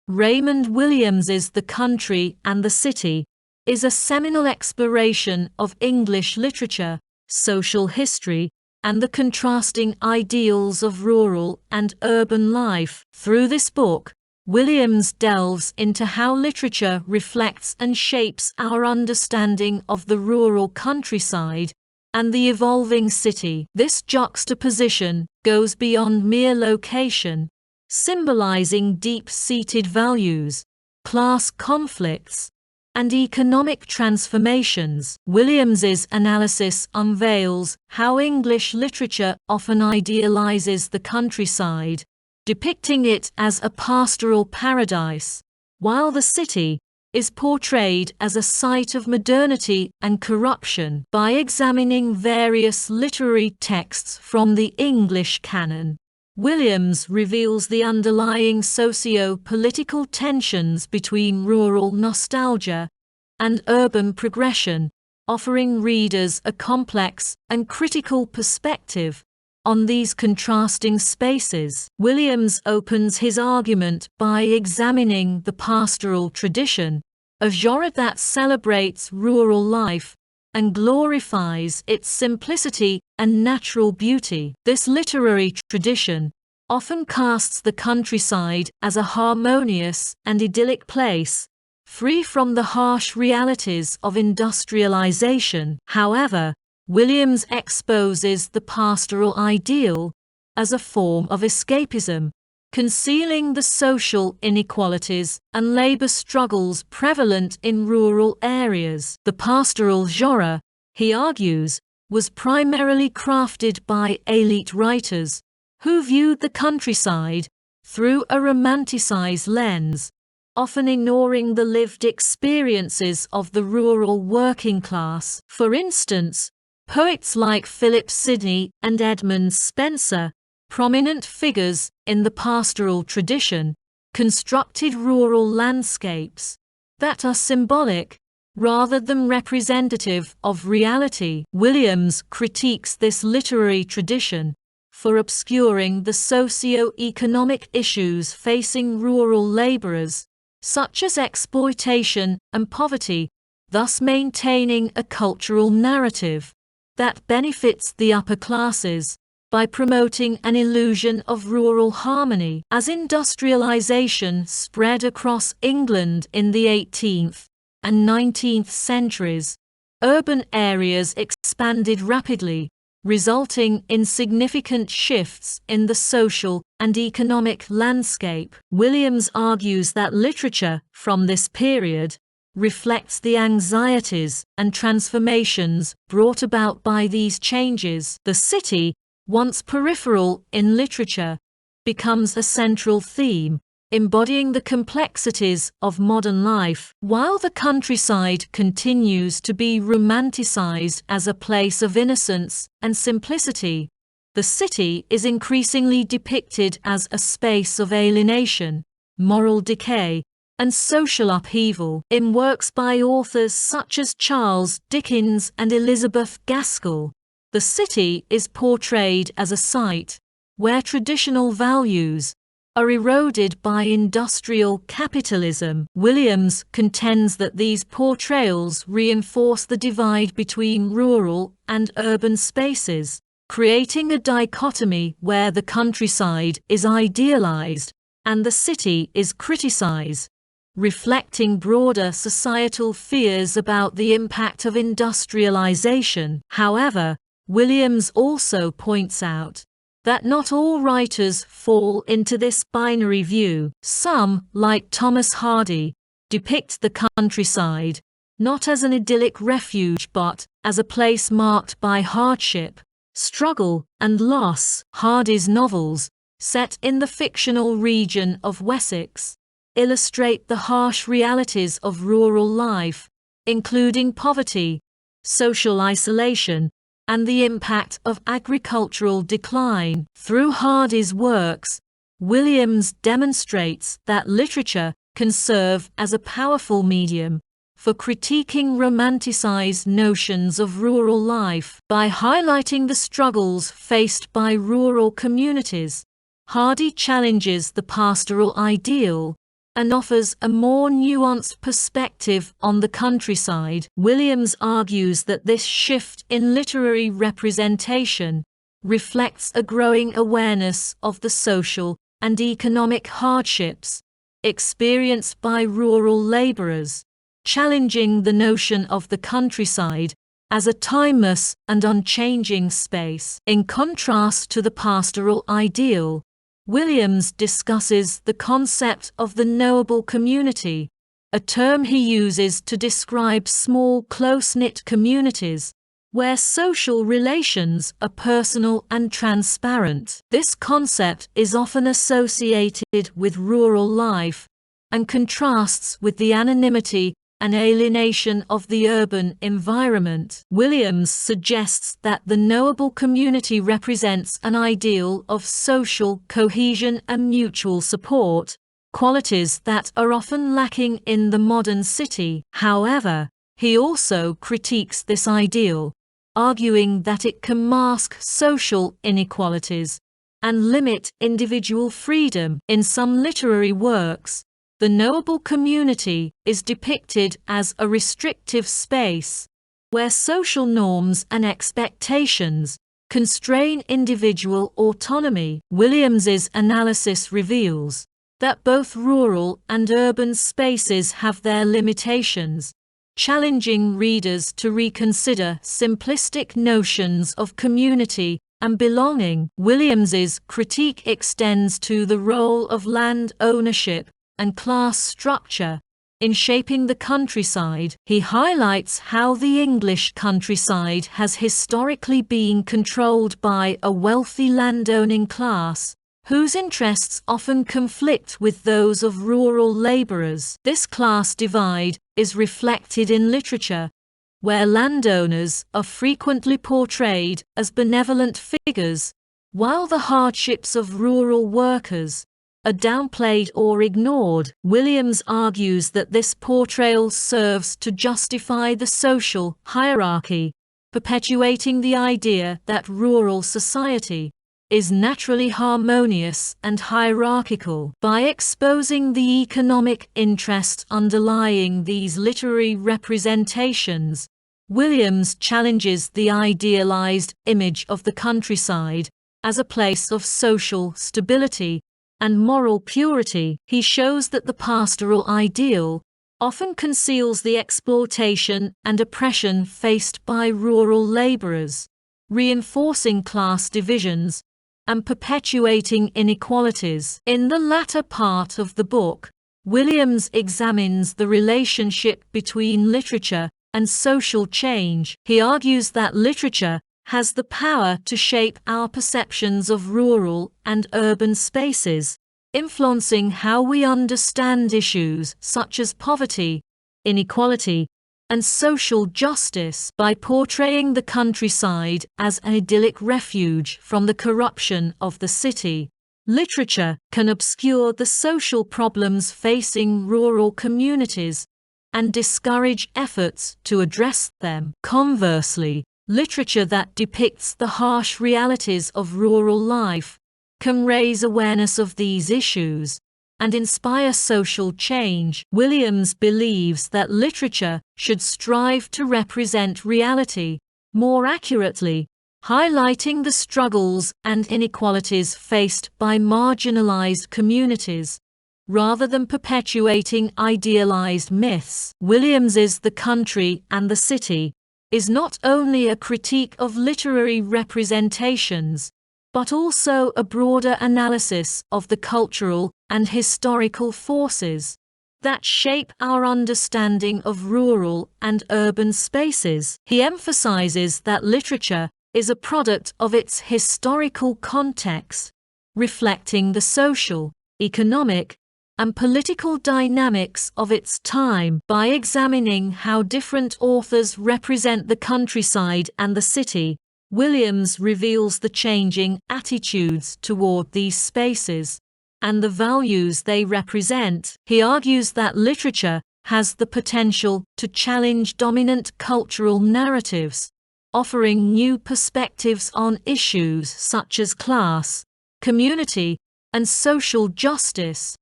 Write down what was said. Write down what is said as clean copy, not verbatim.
Raymond Williams's The Country and the City is a seminal exploration of English literature, social history, and the contrasting ideals of rural and urban life. Through this book, Williams delves into how literature reflects and shapes our understanding of the rural countryside and the evolving city. This juxtaposition goes beyond mere location, symbolizing deep-seated values, class conflicts, and economic transformations. Williams's analysis unveils how English literature often idealizes the countryside, depicting it as a pastoral paradise, while the city is portrayed as a site of modernity and corruption. By examining various literary texts from the English canon, Williams reveals the underlying socio-political tensions between rural nostalgia and urban progression, offering readers a complex and critical perspective on these contrasting spaces. Williams opens his argument by examining the pastoral tradition, a genre that celebrates rural life and glorifies its simplicity and natural beauty. This literary tradition often casts the countryside as a harmonious and idyllic place, free from the harsh realities of industrialization. However, Williams exposes the pastoral ideal as a form of escapism, concealing the social inequalities and labor struggles prevalent in rural areas. The pastoral genre, he argues, was primarily crafted by elite writers who viewed the countryside through a romanticized lens, often ignoring the lived experiences of the rural working class. For instance, poets like Philip Sidney and Edmund Spenser, prominent figures in the pastoral tradition, constructed rural landscapes that are symbolic rather than representative of reality. Williams critiques this literary tradition for obscuring the socio-economic issues facing rural laborers, such as exploitation and poverty, thus maintaining a cultural narrative that benefits the upper classes by promoting an illusion of rural harmony. As industrialization spread across England in the 18th and 19th centuries, urban areas expanded rapidly, resulting in significant shifts in the social and economic landscape. Williams argues that literature from this period reflects the anxieties and transformations brought about by these changes. The city, once peripheral in literature, becomes a central theme, embodying the complexities of modern life. While the countryside continues to be romanticized as a place of innocence and simplicity, the city is increasingly depicted as a space of alienation, moral decay, and social upheaval. In works by authors such as Charles Dickens and Elizabeth Gaskell, the city is portrayed as a site where traditional values are eroded by industrial capitalism. Williams contends that these portrayals reinforce the divide between rural and urban spaces, creating a dichotomy where the countryside is idealized and the city is criticized, reflecting broader societal fears about the impact of industrialization. However, Williams also points out that not all writers fall into this binary view. Some, like Thomas Hardy, depict the countryside not as an idyllic refuge but as a place marked by hardship, struggle, and loss. Hardy's novels, set in the fictional region of Wessex, illustrate the harsh realities of rural life, including poverty, social isolation, and the impact of agricultural decline. Through Hardy's works, Williams demonstrates that literature can serve as a powerful medium for critiquing romanticized notions of rural life. By highlighting the struggles faced by rural communities, Hardy challenges the pastoral ideal and offers a more nuanced perspective on the countryside. Williams argues that this shift in literary representation reflects a growing awareness of the social and economic hardships experienced by rural laborers, challenging the notion of the countryside as a timeless and unchanging space. In contrast to the pastoral ideal, Williams discusses the concept of the knowable community, a term he uses to describe small, close-knit communities where social relations are personal and transparent. This concept is often associated with rural life and contrasts with the anonymity and alienation of the urban environment. Williams suggests that the knowable community represents an ideal of social cohesion and mutual support, qualities that are often lacking in the modern city. However, he also critiques this ideal, arguing that it can mask social inequalities and limit individual freedom. In some literary works, the knowable community is depicted as a restrictive space, where social norms and expectations constrain individual autonomy. Williams's analysis reveals that both rural and urban spaces have their limitations, challenging readers to reconsider simplistic notions of community and belonging. Williams's critique extends to the role of land ownership and class structure in shaping the countryside. He highlights how the English countryside has historically been controlled by a wealthy landowning class, whose interests often conflict with those of rural laborers. This class divide is reflected in literature, where landowners are frequently portrayed as benevolent figures, while the hardships of rural workers are downplayed or ignored. Williams argues that this portrayal serves to justify the social hierarchy, perpetuating the idea that rural society is naturally harmonious and hierarchical. By exposing the economic interests underlying these literary representations, Williams challenges the idealized image of the countryside as a place of social stability and moral purity. He shows that the pastoral ideal often conceals the exploitation and oppression faced by rural laborers, reinforcing class divisions and perpetuating inequalities. In the latter part of the book, Williams examines the relationship between literature and social change. He argues that literature has the power to shape our perceptions of rural and urban spaces, influencing how we understand issues such as poverty, inequality, and social justice. By portraying the countryside as an idyllic refuge from the corruption of the city, literature can obscure the social problems facing rural communities and discourage efforts to address them. Conversely, literature that depicts the harsh realities of rural life can raise awareness of these issues and inspire social change. Williams believes that literature should strive to represent reality more accurately, highlighting the struggles and inequalities faced by marginalized communities, rather than perpetuating idealized myths. Williams's The Country and the City is not only a critique of literary representations, but also a broader analysis of the cultural and historical forces that shape our understanding of rural and urban spaces. He emphasizes that literature is a product of its historical context, reflecting the social, economic, and political dynamics of its time. By examining how different authors represent the countryside and the city, Williams reveals the changing attitudes toward these spaces and the values they represent. He argues that literature has the potential to challenge dominant cultural narratives, offering new perspectives on issues such as class, community, and social justice.